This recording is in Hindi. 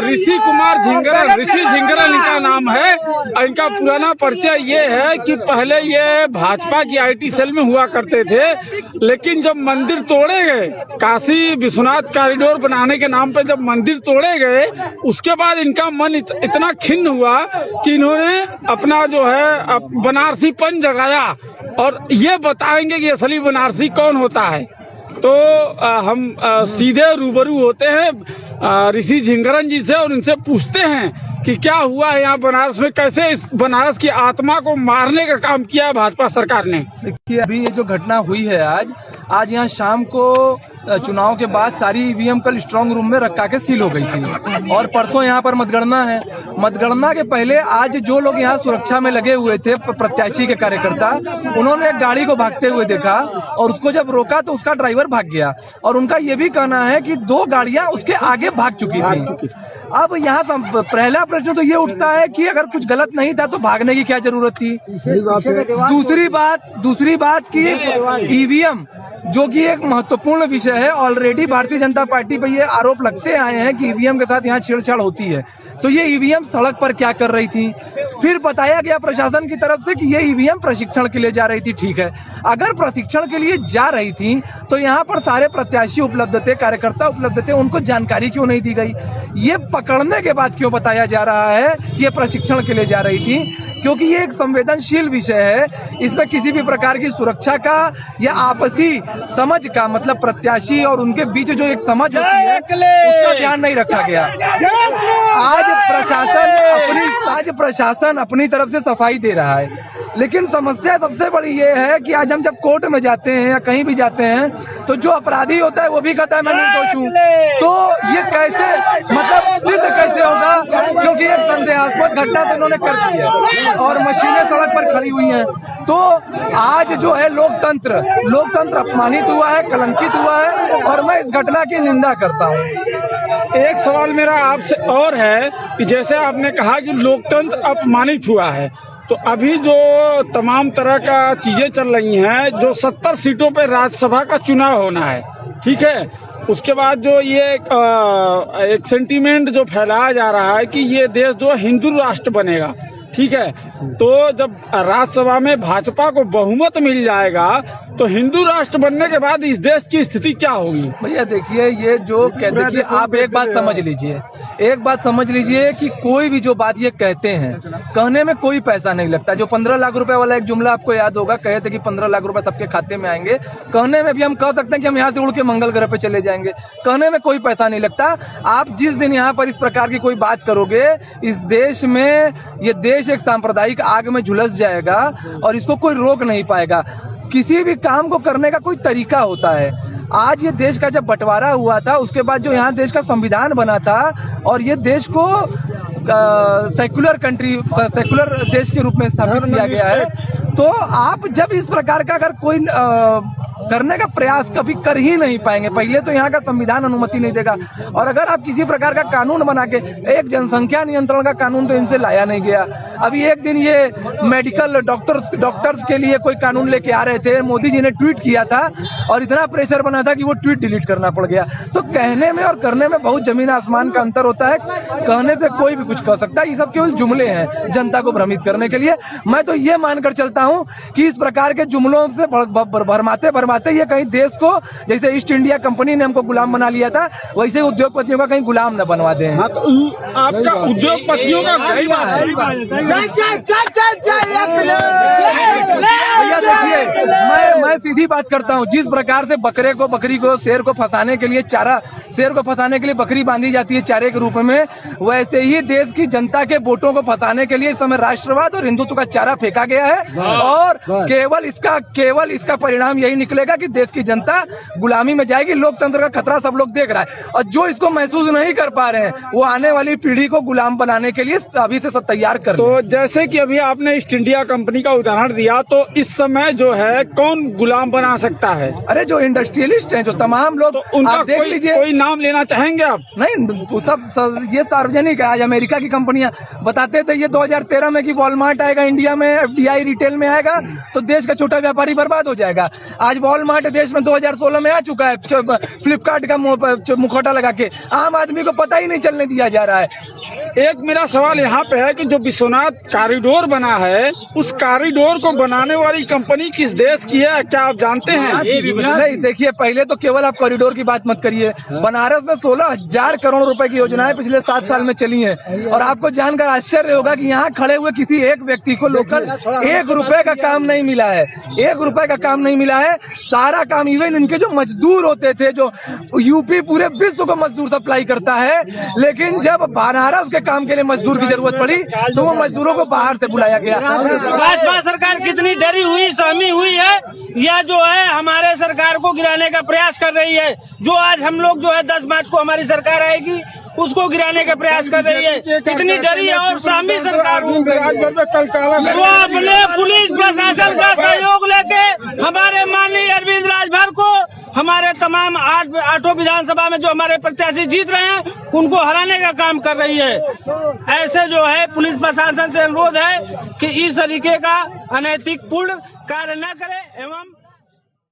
ऋषि कुमार झिंगरन, ऋषि झिंगरन इनका नाम है। इनका पुराना परिचय ये है कि पहले ये भाजपा की IT सेल में हुआ करते थे, लेकिन जब मंदिर तोड़े गए, काशी विश्वनाथ कॉरिडोर बनाने के नाम पे जब मंदिर तोड़े गए, उसके बाद इनका मन इतना खिन्न हुआ कि इन्होंने अपना जो है बनारसीपन जगाया और ये बताएंगे कि असली बनारसी कौन होता है। तो हम सीधे रूबरू होते हैं ऋषि झिंगरन जी से और इनसे पूछते हैं कि क्या हुआ है यहाँ बनारस में, कैसे इस बनारस की आत्मा को मारने का काम किया है भाजपा सरकार ने। देखिए, अभी ये जो घटना हुई है आज यहाँ शाम को चुनाव के बाद सारी EVM कल स्ट्रांग रूम में रखा के सील हो गई थी और परसों यहाँ पर मतगणना है। मतगणना के पहले आज जो लोग यहाँ सुरक्षा में लगे हुए थे, प्रत्याशी के कार्यकर्ता, उन्होंने एक गाड़ी को भागते हुए देखा और उसको जब रोका तो उसका ड्राइवर भाग गया और उनका ये भी कहना है कि 2 गाड़ियां उसके आगे भाग चुकी थी। अब यहाँ पहला प्रश्न तो ये उठता है कि अगर कुछ गलत नहीं था तो भागने की क्या जरूरत थी। दूसरी बात की EVM जो कि एक महत्वपूर्ण विषय है, ऑलरेडी भारतीय जनता पार्टी पर ये आरोप लगते आए हैं कि EVM के साथ यहाँ छेड़छाड़ होती है, तो ये EVM सड़क पर क्या कर रही थी। फिर बताया गया प्रशासन की तरफ से कि ये EVM प्रशिक्षण के लिए जा रही थी। ठीक है, अगर प्रशिक्षण के लिए जा रही थी तो यहाँ पर सारे प्रत्याशी उपलब्ध थे, कार्यकर्ता उपलब्ध थे, उनको जानकारी क्यों नहीं दी गई। ये पकड़ने के बाद क्यों बताया जा रहा है कि ये प्रशिक्षण के लिए जा रही थी, क्योंकि ये एक संवेदनशील विषय है। इसमें किसी भी प्रकार की सुरक्षा का या आपसी समझ का, मतलब प्रत्याशी और उनके बीच जो एक समझ होती है, उसका ध्यान नहीं रखा गया। आज प्रशासन अपनी तरफ से सफाई दे रहा है, लेकिन समस्या सबसे बड़ी ये है कि आज हम जब कोर्ट में जाते हैं या कहीं भी जाते हैं तो जो अपराधी होता है वो भी कहता है मैं निर्दोष हूँ। तो ये कैसे, मतलब सिद्ध कैसे होगा, क्योंकि एक संदेहास्पद घटना तो इन्होंने कर दी है और मशीनें सड़क पर खड़ी हुई हैं। तो आज जो है लोकतंत्र अपमानित हुआ है, कलंकित हुआ है और मैं इस घटना की निंदा करता हूँ। एक सवाल मेरा आपसे और है कि जैसे आपने कहा कि लोकतंत्र अपमानित हुआ है, तो अभी जो तमाम तरह का चीजें चल रही हैं, जो 70 सीटों पे राज्यसभा का चुनाव होना है, ठीक है, उसके बाद जो ये एक सेंटीमेंट जो फैलाया जा रहा है कि ये देश जो हिंदू राष्ट्र बनेगा, ठीक है, तो जब राज्यसभा में भाजपा को बहुमत मिल जाएगा तो हिंदू राष्ट्र बनने के बाद इस देश की स्थिति क्या होगी। भैया देखिए, ये जो कहते हैं, आप एक बात समझ लीजिए कि कोई भी जो बात ये कहते हैं, कहने में कोई पैसा नहीं लगता। जो 15 लाख रुपए वाला एक जुमला आपको याद होगा, कहे थे कि 15 लाख रुपए सबके खाते में आएंगे, कहने में भी हम कह सकते हैं कि हम यहाँ से उड़ के मंगल ग्रह पे चले जाएंगे, कहने में कोई पैसा नहीं लगता। आप जिस दिन यहाँ पर इस प्रकार की कोई बात करोगे, इस देश में ये देश एक सांप्रदायिक आग में झुलस जाएगा और इसको कोई रोक नहीं पाएगा। किसी भी काम को करने का कोई तरीका होता है। आज ये देश का जब बंटवारा हुआ था, उसके बाद जो यहाँ देश का संविधान बना था और ये देश को सेक्युलर देश के रूप में स्थापित किया गया है, तो आप जब इस प्रकार का अगर कोई करने का प्रयास कभी कर ही नहीं पाएंगे। पहले तो यहाँ का संविधान अनुमति नहीं देगा, और अगर आप किसी प्रकार का कानून बना के, एक जनसंख्या नियंत्रण का कानून तो इनसे लाया नहीं गया। अभी एक दिन ये मेडिकल डॉक्टर्स के लिए कोई कानून लेके आ रहे थे, मोदी जी ने ट्वीट किया था और इतना प्रेशर बना था कि वो ट्वीट डिलीट करना पड़ गया। तो कहने में और करने में बहुत जमीन आसमान का अंतर होता है। कहने से कोई भी कुछ कह सकता है, ये सब केवल जुमले हैं जनता को भ्रमित करने के लिए। मैं तो ये मानकर चलता हूँ कि इस प्रकार के जुमलों से भरमाते ये कहीं देश को, जैसे ईस्ट इंडिया कंपनी ने हमको गुलाम बना लिया था, वैसे उद्योगपतियों का कहीं गुलाम न बनवा दें। हाँ, तो आपका उद्योगपतियों का देखिए, मैं सीधी बात करता हूँ। जिस प्रकार से बकरी को शेर को फंसाने के लिए बकरी बांधी जाती है चारे के रूप में, वैसे ही देश की जनता के वोटों को फंसाने के लिए इस समय राष्ट्रवाद और हिंदुत्व का चारा फेंका गया है और केवल इसका परिणाम यही निकलेगा कि देश की जनता गुलामी में जाएगी। लोकतंत्र का खतरा सब लोग देख रहा है और जो इसको महसूस नहीं कर पा रहे हैं, वो आने वाली पीढ़ी को गुलाम बनाने के लिए अभी से सब तैयार कर। तो जैसे कि अभी आपने ईस्ट इंडिया कंपनी का उदाहरण दिया, तो इस समय जो है कौन गुलाम काम बना सकता है? अरे जो इंडस्ट्रियलिस्ट हैं, जो तमाम लोग, तो उनका आप देख लीजिए, कोई नाम लेना चाहेंगे आप? नहीं, वो सब ये सार्वजनिक है। आज अमेरिका की कंपनियां बताते थे ये 2013 में कि वॉलमार्ट आएगा इंडिया में, FDI रिटेल में आएगा तो देश का छोटा व्यापारी बर्बाद हो जाएगा। आज वॉलमार्ट देश में 2016 में आ चुका है, फ्लिपकार्ट का मुखौटा लगा के, आम आदमी को पता ही नहीं चलने दिया जा रहा है। एक मेरा सवाल यहाँ पे है कि जो विश्वनाथ कॉरिडोर बना है, उस कॉरिडोर को बनाने वाली कंपनी किस देश की है, क्या आप जानते हैं? नहीं, देखिए, पहले तो केवल आप कॉरिडोर की बात मत करिए। बनारस में 16,000 करोड़ रुपए की योजनाएं पिछले 7 साल में चली हैं और आपको जानकर आश्चर्य होगा कि यहाँ खड़े हुए किसी एक व्यक्ति को लोकल 1 रुपए का काम नहीं मिला है। 1 रुपए का काम नहीं मिला है। सारा काम, इवन इनके जो मजदूर होते थे, जो यूपी पूरे विश्व को मजदूर सप्लाई करता है, लेकिन जब बनारस के काम के लिए मजदूर की जरूरत पड़ी तो वो मजदूरों को बाहर से बुलाया गया। भाजपा सरकार कितनी डरी हुई, सहमी हुई है, या जो है हमारे सरकार को गिराने का प्रयास कर रही है। जो आज हम लोग जो है 10 मार्च को हमारी सरकार आएगी उसको गिराने का प्रयास कर रही है। इतनी डरी है और सहमी सरकार वो अपने पुलिस प्रशासन का सहयोग लेके हमारे माननीय अरविंद राजभर को, हमारे तमाम आठों विधानसभा में जो हमारे प्रत्याशी जीत रहे हैं उनको हराने का काम कर रही है। ऐसे जो है पुलिस प्रशासन से अनुरोध है कि इस तरीके का अनैतिक पूर्ण कार्य न करे एवं